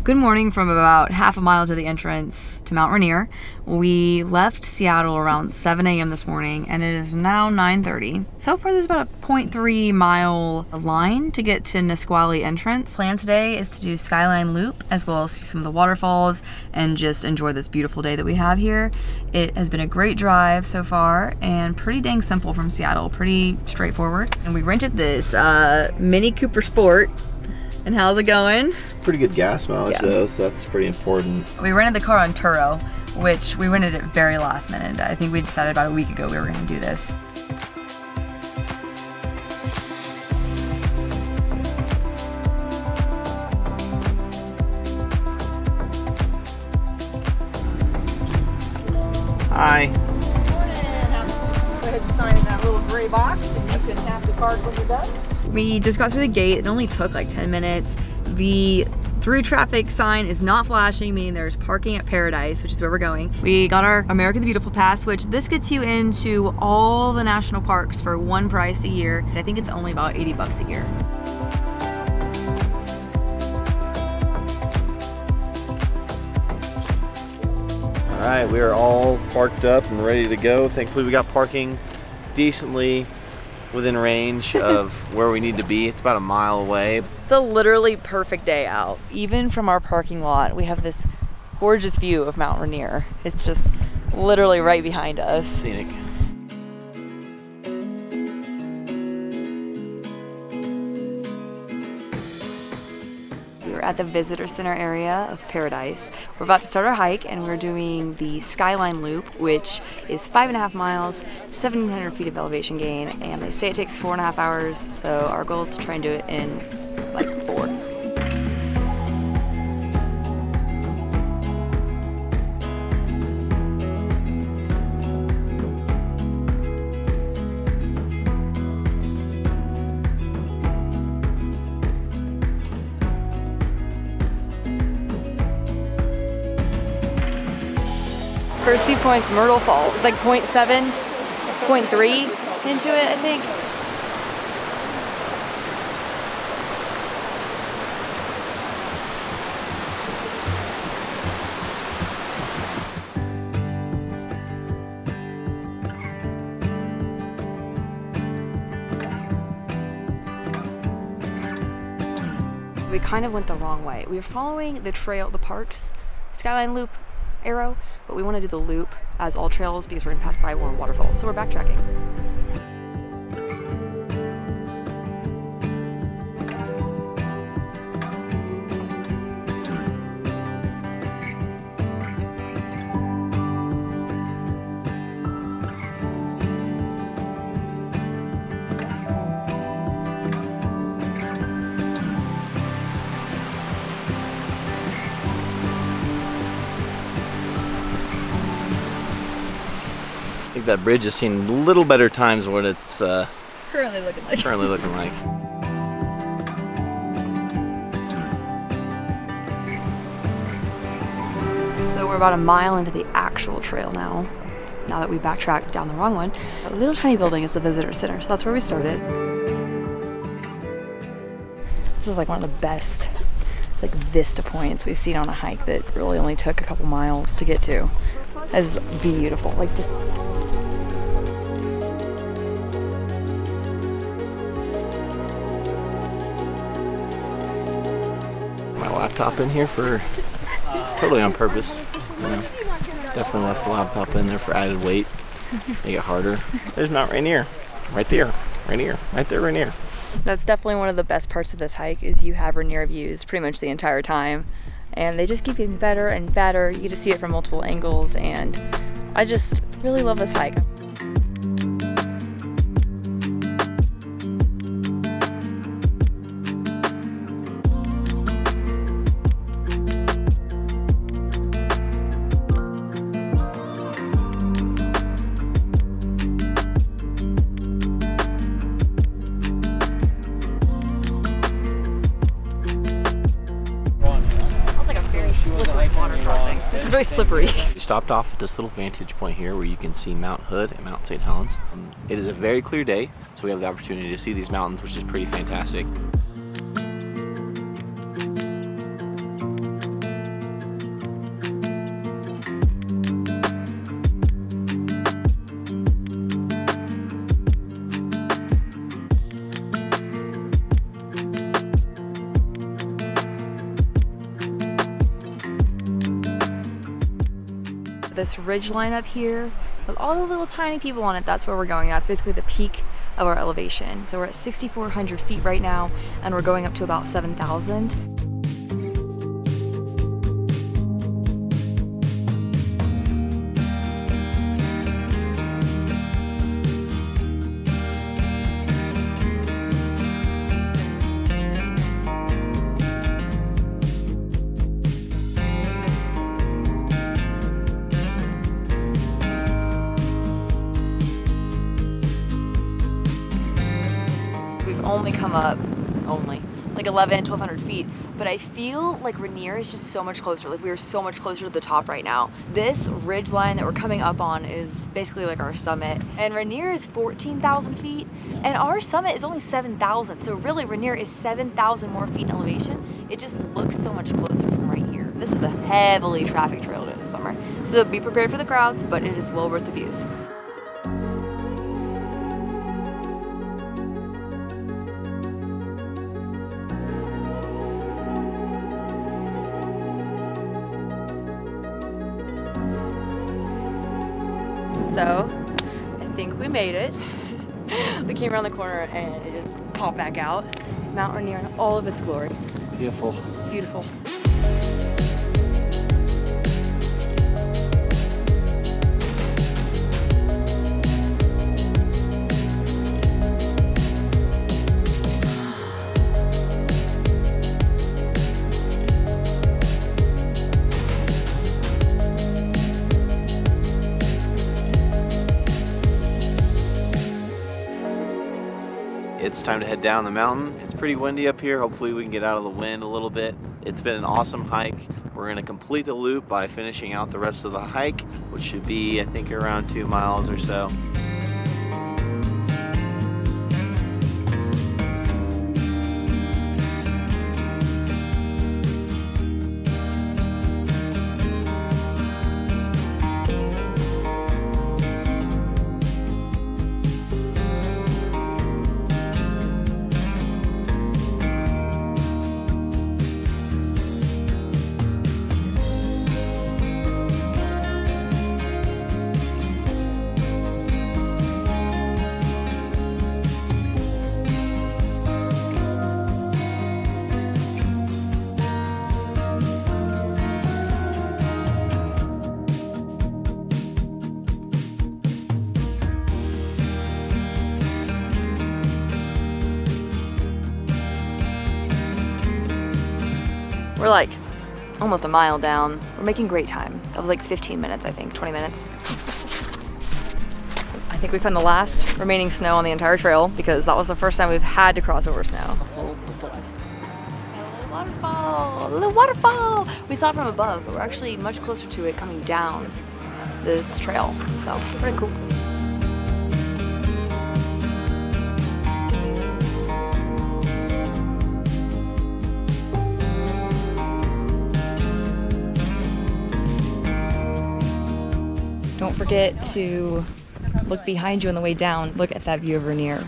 Good morning from about half a mile to the entrance to Mount Rainier. We left Seattle around 7 a.m. this morning and it is now 9:30. So far there's about a 0.3 mile line to get to Nisqually entrance. Plan today is to do Skyline Loop as well as see some of the waterfalls and just enjoy this beautiful day that we have here. It has been a great drive so far and pretty dang simple from Seattle, pretty straightforward. And we rented this Mini Cooper Sport. And how's it going? It's pretty good gas mileage though, so that's pretty important. We rented the car on Turo, which we rented it very last minute. I think we decided about a week ago we were gonna do this. Hi. Morning. Go ahead and sign in that little gray box and you can have the card when you're done. We just got through the gate. It only took like 10 minutes. The through traffic sign is not flashing, meaning there's parking at Paradise, which is where we're going. We got our America the Beautiful Pass, which this gets you into all the national parks for one price a year. I think it's only about 80 bucks a year. All right, we are all parked up and ready to go. Thankfully we got parking decently within range of where we need to be. It's about a mile away. It's a literally perfect day out. Even from our parking lot, we have this gorgeous view of Mount Rainier. It's just literally right behind us. Scenic. We're at the visitor center area of Paradise. We're about to start our hike and we're doing the Skyline Loop, which is 5.5 miles, 1,700 feet of elevation gain, and they say it takes 4.5 hours, so our goal is to try and do it in like 4. First few points, Myrtle Falls. It's like 0.7, 0.3 into it, I think. We kind of went the wrong way. We were following the trail, the park's Skyline Loop arrow, but we want to do the loop as all trails because we're going to pass by more waterfalls, so we're backtracking. I think that bridge has seen a little better times than what it's Currently looking like. So we're about a mile into the actual trail now that we backtracked down the wrong one. A little tiny building is the visitor center, so that's where we started. This is like one of the best like vista points we've seen on a hike that really only took a couple miles to get to. It's beautiful, like just my laptop in here for totally on purpose. Definitely left the laptop in there for added weight, make it harder. There's Mount Rainier, right there, Rainier, right there, Rainier. That's definitely one of the best parts of this hike is you have Rainier views pretty much the entire time. And they just keep getting better and better. You get to see it from multiple angles and I just really love this hike. Water crossing, which is very slippery. We stopped off at this little vantage point here where you can see Mount Hood and Mount St. Helens. It is a very clear day, so we have the opportunity to see these mountains, which is pretty fantastic. This ridge line up here with all the little tiny people on it, that's where we're going. That's basically the peak of our elevation. So we're at 6,400 feet right now, and we're going up to about 7,000. Only come up like 1,200 feet, but I feel like Rainier is just so much closer. Like we are so much closer to the top right now. This ridge line that we're coming up on is basically like our summit, and Rainier is 14,000 feet and our summit is only 7,000. So really Rainier is 7,000 more feet in elevation. It just looks so much closer from right here. This is a heavily trafficked trail during the summer, so be prepared for the crowds, but it is well worth the views. So, I think we made it. We came around the corner and it just popped back out. Mount Rainier in all of its glory. Beautiful. Beautiful. It's time to head down the mountain. It's pretty windy up here. Hopefully we can get out of the wind a little bit. It's been an awesome hike. We're gonna complete the loop by finishing out the rest of the hike, which should be, I think, around 2 miles or so. We're like almost a mile down. We're making great time. That was like 15 minutes, I think, 20 minutes. I think we found the last remaining snow on the entire trail because that was the first time we've had to cross over snow. Waterfall, the waterfall! We saw it from above, but we're actually much closer to it coming down this trail. So, pretty cool. Don't forget to look behind you on the way down. Look at that view of Rainier.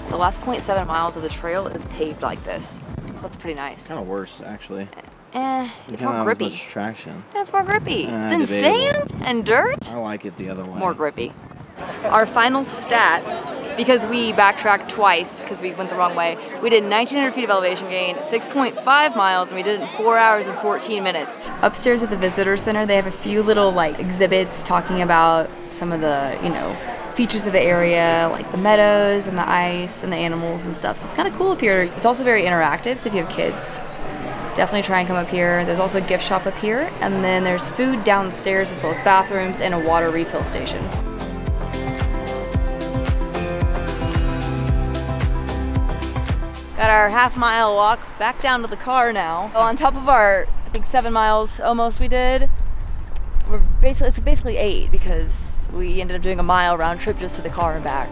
The last 0.7 miles of the trail is paved like this. So that's pretty nice. Kind of worse, actually. It's more grippy. As much traction. It's more grippy than sand and dirt. I like it the other way. More grippy. Our final stats, because we backtracked twice because we went the wrong way, we did 1,900 feet of elevation gain, 6.5 miles, and we did it in 4 hours and 14 minutes. Upstairs at the visitor center, they have a few little like exhibits talking about some of the, features of the area, like the meadows and the ice and the animals and stuff. So it's kind of cool up here. It's also very interactive, so if you have kids, definitely try and come up here. There's also a gift shop up here, and then there's food downstairs as well as bathrooms and a water refill station. Got our half-mile walk back down to the car now. On top of our, I think 7 miles almost we did. It's basically 8 because we ended up doing a mile round trip just to the car and back.